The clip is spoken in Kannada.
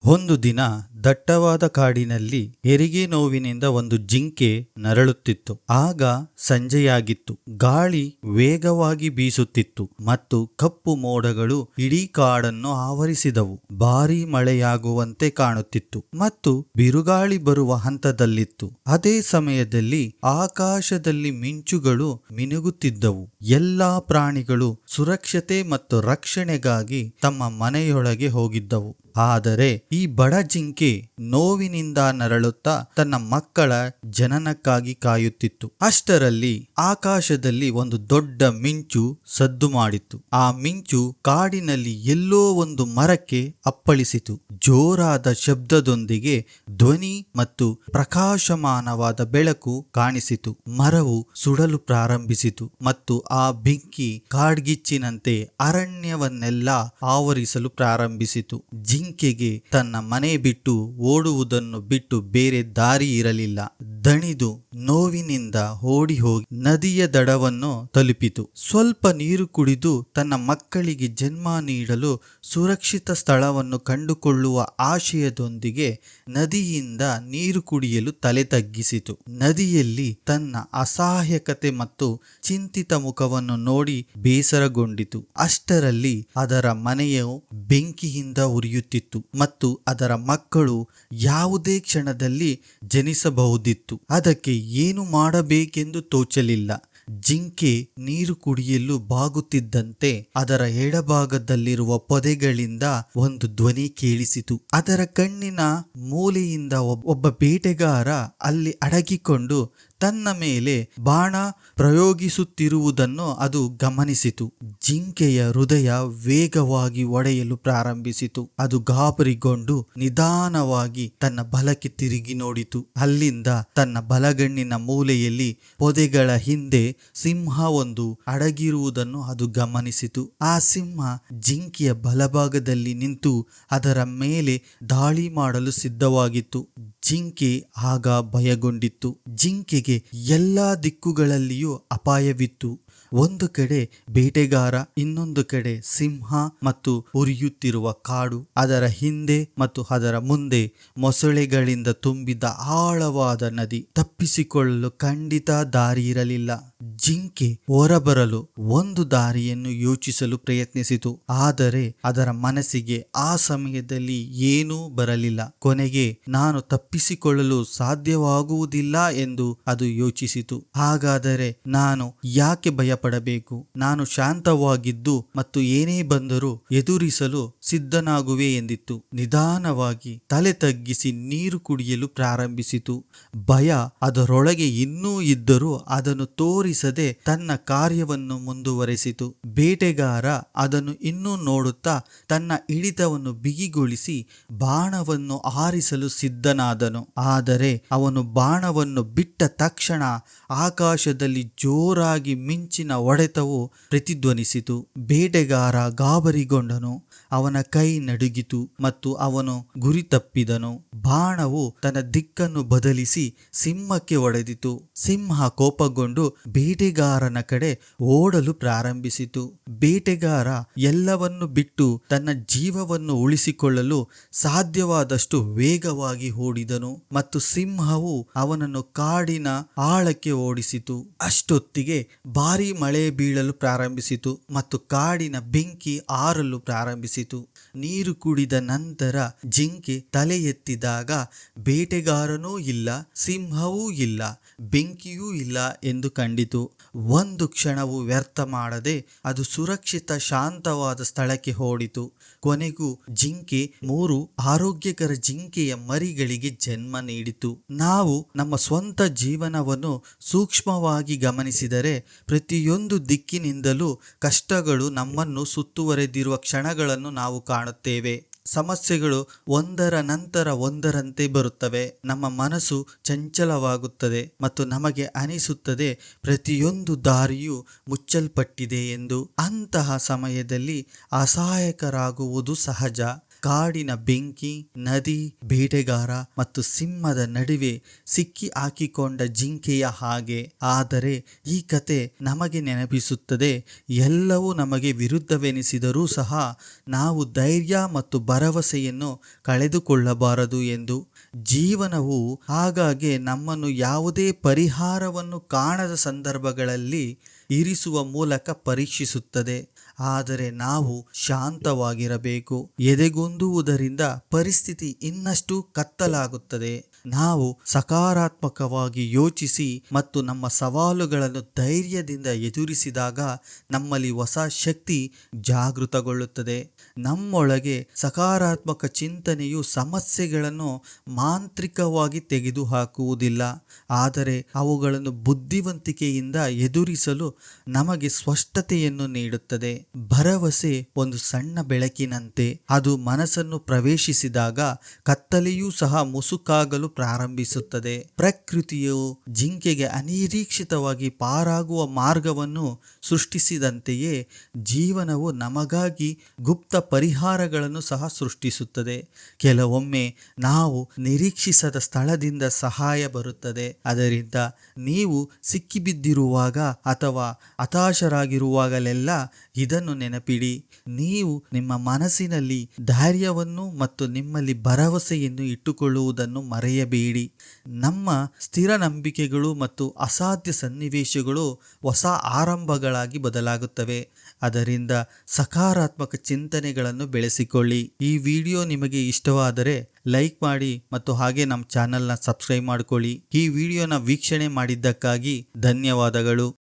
ಒಂದು ದಿನ ದಟ್ಟವಾದ ಕಾಡಿನಲ್ಲಿ ಹೆರಿಗೆ ನೋವಿನಿಂದ ಒಂದು ಜಿಂಕೆ ನರಳುತ್ತಿತ್ತು. ಆಗ ಸಂಜೆಯಾಗಿತ್ತು. ಗಾಳಿ ವೇಗವಾಗಿ ಬೀಸುತ್ತಿತ್ತು ಮತ್ತು ಕಪ್ಪು ಮೋಡಗಳು ಇಡೀ ಕಾಡನ್ನು ಆವರಿಸಿದವು. ಭಾರೀ ಮಳೆಯಾಗುವಂತೆ ಕಾಣುತ್ತಿತ್ತು ಮತ್ತು ಬಿರುಗಾಳಿ ಬರುವ ಹಂತದಲ್ಲಿತ್ತು. ಅದೇ ಸಮಯದಲ್ಲಿ ಆಕಾಶದಲ್ಲಿ ಮಿಂಚುಗಳು ಮಿನುಗುತ್ತಿದ್ದವು. ಎಲ್ಲಾ ಪ್ರಾಣಿಗಳು ಸುರಕ್ಷತೆ ಮತ್ತು ರಕ್ಷಣೆಗಾಗಿ ತಮ್ಮ ಮನೆಯೊಳಗೆ ಹೋಗಿದ್ದವು. ಆದರೆ ಈ ಬಡ ಜಿಂಕೆ ನೋವಿನಿಂದ ನರಳುತ್ತಾ ತನ್ನ ಮಕ್ಕಳ ಜನನಕ್ಕಾಗಿ ಕಾಯುತ್ತಿತ್ತು. ಅಷ್ಟರಲ್ಲಿ ಆಕಾಶದಲ್ಲಿ ಒಂದು ದೊಡ್ಡ ಮಿಂಚು ಸದ್ದು ಮಾಡಿತು. ಆ ಮಿಂಚು ಕಾಡಿನಲ್ಲಿ ಎಲ್ಲೋ ಒಂದು ಮರಕ್ಕೆ ಅಪ್ಪಳಿಸಿತು. ಜೋರಾದ ಶಬ್ದದೊಂದಿಗೆ ಧ್ವನಿ ಮತ್ತು ಪ್ರಕಾಶಮಾನವಾದ ಬೆಳಕು ಕಾಣಿಸಿತು. ಮರವು ಸುಡಲು ಪ್ರಾರಂಭಿಸಿತು ಮತ್ತು ಆ ಬೆಂಕಿ ಕಾಡ್ಗಿಚ್ಚಿನಂತೆ ಅರಣ್ಯವನ್ನೆಲ್ಲ ಆವರಿಸಲು ಪ್ರಾರಂಭಿಸಿತು. ಜಿಂಕೆಗೆ ತನ್ನ ಮನೆ ಬಿಟ್ಟು ಓಡುವುದನ್ನು ಬಿಟ್ಟು ಬೇರೆ ದಾರಿ ಇರಲಿಲ್ಲ. ದಣಿದು ನೋವಿನಿಂದ ಓಡಿ ಹೋಗಿ ನದಿಯ ದಡವನ್ನು ತಲುಪಿತು. ಸ್ವಲ್ಪ ನೀರು ಕುಡಿದು ತನ್ನ ಮಕ್ಕಳಿಗೆ ಜನ್ಮ ನೀಡಲು ಸುರಕ್ಷಿತ ಸ್ಥಳವನ್ನು ಕಂಡುಕೊಳ್ಳುವ ಆಶಯದೊಂದಿಗೆ ನದಿಯಿಂದ ನೀರು ಕುಡಿಯಲು ತಲೆ ತಗ್ಗಿಸಿತು. ನದಿಯಲ್ಲಿ ತನ್ನ ಅಸಹಾಯಕತೆ ಮತ್ತು ಚಿಂತಿತ ಮುಖವನ್ನು ನೋಡಿ ಬೇಸರಗೊಂಡಿತು. ಅಷ್ಟರಲ್ಲಿ ಅದರ ಮನೆಯು ಬೆಂಕಿಯಿಂದ ಉರಿಯುತ್ತಿತ್ತು ಮತ್ತು ಅದರ ಮಕ್ಕಳು ಯಾವುದೇ ಕ್ಷಣದಲ್ಲಿ ಜನಿಸಬಹುದಿತ್ತು. ಅದಕ್ಕೆ ಏನು ಮಾಡಬೇಕೆಂದು ತೋಚಲಿಲ್ಲ. ಜಿಂಕೆ ನೀರು ಕುಡಿಯಲು ಬಾಗುತ್ತಿದ್ದಂತೆ ಅದರ ಎಡಭಾಗದಲ್ಲಿರುವ ಪೊದೆಗಳಿಂದ ಒಂದು ಧ್ವನಿ ಕೇಳಿಸಿತು. ಅದರ ಕಣ್ಣಿನ ಮೂಲೆಯಿಂದ ಒಬ್ಬ ಬೇಟೆಗಾರ ಅಲ್ಲಿ ಅಡಗಿಕೊಂಡು ತನ್ನ ಮೇಲೆ ಬಾಣ ಪ್ರಯೋಗಿಸುತ್ತಿರುವುದನ್ನು ಅದು ಗಮನಿಸಿತು. ಜಿಂಕೆಯ ಹೃದಯ ವೇಗವಾಗಿ ಒಡೆಯಲು ಪ್ರಾರಂಭಿಸಿತು. ಅದು ಗಾಬರಿಗೊಂಡು ನಿಧಾನವಾಗಿ ತನ್ನ ಬಲಕ್ಕೆ ತಿರುಗಿ ನೋಡಿತು. ಅಲ್ಲಿಂದ ತನ್ನ ಬಲಗಣ್ಣಿನ ಮೂಲೆಯಲ್ಲಿ ಪೊದೆಗಳ ಹಿಂದೆ ಸಿಂಹವೊಂದು ಅಡಗಿರುವುದನ್ನು ಅದು ಗಮನಿಸಿತು. ಆ ಸಿಂಹ ಜಿಂಕೆಯ ಬಲಭಾಗದಲ್ಲಿ ನಿಂತು ಅದರ ಮೇಲೆ ದಾಳಿ ಮಾಡಲು ಸಿದ್ಧವಾಗಿತ್ತು. ಜಿಂಕೆ ಆಗ ಭಯಗೊಂಡಿತ್ತು. ಜಿಂಕೆಗೆ ಎಲ್ಲಾ ದಿಕ್ಕುಗಳಲ್ಲಿಯೂ ಅಪಾಯವಿತ್ತು. ಒಂದು ಕಡೆ ಬೇಟೆಗಾರ, ಇನ್ನೊಂದು ಕಡೆ ಸಿಂಹ ಮತ್ತು ಉರಿಯುತ್ತಿರುವ ಕಾಡು. ಅದರ ಹಿಂದೆ ಮತ್ತು ಅದರ ಮುಂದೆ ಮೊಸಳೆಗಳಿಂದ ತುಂಬಿದ ಆಳವಾದ ನದಿ. ತಪ್ಪಿಸಿಕೊಳ್ಳಲು ಖಂಡಿತ ದಾರಿ ಇರಲಿಲ್ಲ. ಜಿಂಕೆ ಹೊರಬರಲು ಒಂದು ದಾರಿಯನ್ನು ಯೋಚಿಸಲು ಪ್ರಯತ್ನಿಸಿತು. ಆದರೆ ಅದರ ಮನಸ್ಸಿಗೆ ಆ ಸಮಯದಲ್ಲಿ ಏನೂ ಬರಲಿಲ್ಲ. ಕೊನೆಗೆ ನಾನು ತಪ್ಪಿಸಿಕೊಳ್ಳಲು ಸಾಧ್ಯವಾಗುವುದಿಲ್ಲ ಎಂದು ಅದು ಯೋಚಿಸಿತು. ಹಾಗಾದರೆ ನಾನು ಯಾಕೆ ಭಯಪಡಬೇಕು? ನಾನು ಶಾಂತವಾಗಿದ್ದು ಮತ್ತು ಏನೇ ಬಂದರೂ ಎದುರಿಸಲು ಸಿದ್ಧನಾಗುವೆ ಎಂದಿತ್ತು. ನಿಧಾನವಾಗಿ ತಲೆ ತಗ್ಗಿಸಿ ನೀರು ಕುಡಿಯಲು ಪ್ರಾರಂಭಿಸಿತು. ಭಯ ಅದರೊಳಗೆ ಇನ್ನೂ ಇದ್ದರೂ ಅದನ್ನು ತೋರಿಸದೆ ತನ್ನ ಕಾರ್ಯವನ್ನು ಮುಂದುವರೆಸಿತು. ಬೇಟೆಗಾರ ಅದನ್ನು ಇನ್ನೂ ನೋಡುತ್ತಾ ತನ್ನ ಹಿಡಿತವನ್ನು ಬಿಗಿಗೊಳಿಸಿ ಬಾಣವನ್ನು ಹಾರಿಸಲು ಸಿದ್ಧನಾದನು. ಆದರೆ ಅವನು ಬಾಣವನ್ನು ಬಿಟ್ಟ ತಕ್ಷಣ ಆಕಾಶದಲ್ಲಿ ಜೋರಾಗಿ ಮಿಂಚಿನ ಹೊಡೆತವು ಪ್ರತಿಧ್ವನಿಸಿತು. ಬೇಟೆಗಾರ ಗಾಬರಿಗೊಂಡನು. ಅವನ ಕೈ ನಡುಗಿತು ಮತ್ತು ಅವನು ಗುರಿ ತಪ್ಪಿದನು. ಬಾಣವು ತನ್ನ ದಿಕ್ಕನ್ನು ಬದಲಿಸಿ ಸಿಂಹಕ್ಕೆ ಹೊಡೆದಿತು. ಸಿಂಹ ಕೋಪಗೊಂಡು ಬೇಟೆಗಾರನ ಕಡೆ ಓಡಲು ಪ್ರಾರಂಭಿಸಿತು. ಬೇಟೆಗಾರ ಎಲ್ಲವನ್ನು ಬಿಟ್ಟು ತನ್ನ ಜೀವವನ್ನು ಉಳಿಸಿಕೊಳ್ಳಲು ಸಾಧ್ಯವಾದಷ್ಟು ವೇಗವಾಗಿ ಓಡಿದನು ಮತ್ತು ಸಿಂಹವು ಅವನನ್ನು ಕಾಡಿನ ಆಳಕ್ಕೆ ಓಡಿಸಿತು. ಅಷ್ಟೊತ್ತಿಗೆ ಭಾರೀ ಮಳೆ ಬೀಳಲು ಪ್ರಾರಂಭಿಸಿತು ಮತ್ತು ಕಾಡಿನ ಬೆಂಕಿ ಆರಲು ಪ್ರಾರಂಭಿಸಿತು. ನೀರು ಕುಡಿದ ನಂತರ ಜಿಂಕೆ ತಲೆ ಎತ್ತಿದಾಗ ಬೇಟೆಗಾರನೂ ಇಲ್ಲ, ಸಿಂಹವೂ ಇಲ್ಲ, ಬೆಂಕಿಯೂ ಇಲ್ಲ ಎಂದು ಕಂಡಿತು. ಒಂದು ಕ್ಷಣವು ವ್ಯರ್ಥ ಮಾಡದೆ ಅದು ಸುರಕ್ಷಿತ ಶಾಂತವಾದ ಸ್ಥಳಕ್ಕೆ ಓಡಿತು. ಕೊನೆಗೂ ಜಿಂಕೆ 3 ಆರೋಗ್ಯಕರ ಜಿಂಕೆಯ ಮರಿಗಳಿಗೆ ಜನ್ಮ ನೀಡಿತು. ನಾವು ನಮ್ಮ ಸ್ವಂತ ಜೀವನವನ್ನು ಸೂಕ್ಷ್ಮವಾಗಿ ಗಮನಿಸಿದರೆ ಪ್ರತಿಯೊಂದು ದಿಕ್ಕಿನಿಂದಲೂ ಕಷ್ಟಗಳು ನಮ್ಮನ್ನು ಸುತ್ತುವರೆದಿರುವ ಕ್ಷಣಗಳನ್ನು ನಾವು ಕಾಣುತ್ತೇವೆ. ಸಮಸ್ಯೆಗಳು ಒಂದರ ನಂತರ ಒಂದರಂತೆ ಬರುತ್ತವೆ. ನಮ್ಮ ಮನಸ್ಸು ಚಂಚಲವಾಗುತ್ತದೆ ಮತ್ತು ನಮಗೆ ಅನಿಸುತ್ತದೆ ಪ್ರತಿಯೊಂದು ದಾರಿಯೂ ಮುಚ್ಚಲ್ಪಟ್ಟಿದೆ ಎಂದು. ಅಂತಹ ಸಮಯದಲ್ಲಿ ಅಸಹಾಯಕರಾಗುವುದು ಸಹಜ. ಕಾಡಿನ ಬೆಂಕಿ, ನದಿ, ಬೇಟೆಗಾರ ಮತ್ತು ಸಿಂಹದ ನಡುವೆ ಸಿಕ್ಕಿ ಹಾಕಿಕೊಂಡ ಜಿಂಕೆಯ ಹಾಗೆ. ಆದರೆ ಈ ಕತೆ ನಮಗೆ ನೆನಪಿಸುತ್ತದೆ, ಎಲ್ಲವೂ ನಮಗೆ ವಿರುದ್ಧವೆನಿಸಿದರೂ ಸಹ ನಾವು ಧೈರ್ಯ ಮತ್ತು ಭರವಸೆಯನ್ನು ಕಳೆದುಕೊಳ್ಳಬಾರದು ಎಂದು. ಜೀವನವು ಆಗಾಗ್ಗೆ ನಮ್ಮನ್ನು ಯಾವುದೇ ಪರಿಹಾರವನ್ನು ಕಾಣದ ಸಂದರ್ಭಗಳಲ್ಲಿ ಇರಿಸುವ ಮೂಲಕ ಪರೀಕ್ಷಿಸುತ್ತದೆ. ಆದರೆ ನಾವು ಶಾಂತವಾಗಿರಬೇಕು. ಎದೆಗುಂದುವುದರಿಂದ ಪರಿಸ್ಥಿತಿ ಇನ್ನಷ್ಟು ಕತ್ತಲಾಗುತ್ತದೆ. ನಾವು ಸಕಾರಾತ್ಮಕವಾಗಿ ಯೋಚಿಸಿ ಮತ್ತು ನಮ್ಮ ಸವಾಲುಗಳನ್ನು ಧೈರ್ಯದಿಂದ ಎದುರಿಸಿದಾಗ ನಮ್ಮಲ್ಲಿ ಹೊಸ ಶಕ್ತಿ ಜಾಗೃತಗೊಳ್ಳುತ್ತದೆ. ನಮ್ಮೊಳಗೆ ಸಕಾರಾತ್ಮಕ ಚಿಂತನೆಯು ಸಮಸ್ಯೆಗಳನ್ನು ಮಾಂತ್ರಿಕವಾಗಿ ತೆಗೆದುಹಾಕುವುದಿಲ್ಲ, ಆದರೆ ಅವುಗಳನ್ನು ಬುದ್ಧಿವಂತಿಕೆಯಿಂದ ಎದುರಿಸಲು ನಮಗೆ ಸ್ಪಷ್ಟತೆಯನ್ನು ನೀಡುತ್ತದೆ. ಭರವಸೆ ಒಂದು ಸಣ್ಣ ಬೆಳಕಿನಂತೆ. ಅದು ಮನಸ್ಸನ್ನು ಪ್ರವೇಶಿಸಿದಾಗ ಕತ್ತಲೆಯೂ ಸಹ ಮುಸುಕಾಗಲು ಪ್ರಾರಂಭಿಸುತ್ತದೆ. ಪ್ರಕೃತಿಯು ಜಿಂಕೆಗೆ ಅನಿರೀಕ್ಷಿತವಾಗಿ ಪಾರಾಗುವ ಮಾರ್ಗವನ್ನು ಸೃಷ್ಟಿಸಿದಂತೆಯೇ ಜೀವನವು ನಮಗಾಗಿ ಗುಪ್ತ ಪರಿಹಾರಗಳನ್ನು ಸಹ ಸೃಷ್ಟಿಸುತ್ತದೆ. ಕೆಲವೊಮ್ಮೆ ನಾವು ನಿರೀಕ್ಷಿಸದ ಸ್ಥಳದಿಂದ ಸಹಾಯ ಬರುತ್ತದೆ. ಅದರಿಂದ ನೀವು ಸಿಕ್ಕಿಬಿದ್ದಿರುವಾಗ ಅಥವಾ ಹತಾಶರಾಗಿರುವಾಗಲೆಲ್ಲ ಇದನ್ನು ನೆನಪಿಡಿ. ನೀವು ನಿಮ್ಮ ಮನಸ್ಸಿನಲ್ಲಿ ಧೈರ್ಯವನ್ನು ಮತ್ತು ನಿಮ್ಮಲ್ಲಿ ಭರವಸೆಯನ್ನು ಇಟ್ಟುಕೊಳ್ಳುವುದನ್ನು ಮರೆಯಬೇಡಿ. ನಮ್ಮ ಸ್ಥಿರ ನಂಬಿಕೆಗಳು ಮತ್ತು ಅಸಾಧ್ಯ ಸನ್ನಿವೇಶಗಳು ಹೊಸ ಆರಂಭಗಳಾಗಿ ಬದಲಾಗುತ್ತವೆ. ಅದರಿಂದ ಸಕಾರಾತ್ಮಕ ಚಿಂತನೆಗಳನ್ನು ಬೆಳೆಸಿಕೊಳ್ಳಿ. ಈ ವಿಡಿಯೋ ನಿಮಗೆ ಇಷ್ಟವಾದರೆ ಲೈಕ್ ಮಾಡಿ ಮತ್ತು ಹಾಗೆ ನಮ್ಮ ಚಾನಲ್ನ ಸಬ್ಸ್ಕ್ರೈಬ್ ಮಾಡಿಕೊಳ್ಳಿ. ಈ ವಿಡಿಯೋನ ವೀಕ್ಷಣೆ ಮಾಡಿದ್ದಕ್ಕಾಗಿ ಧನ್ಯವಾದಗಳು.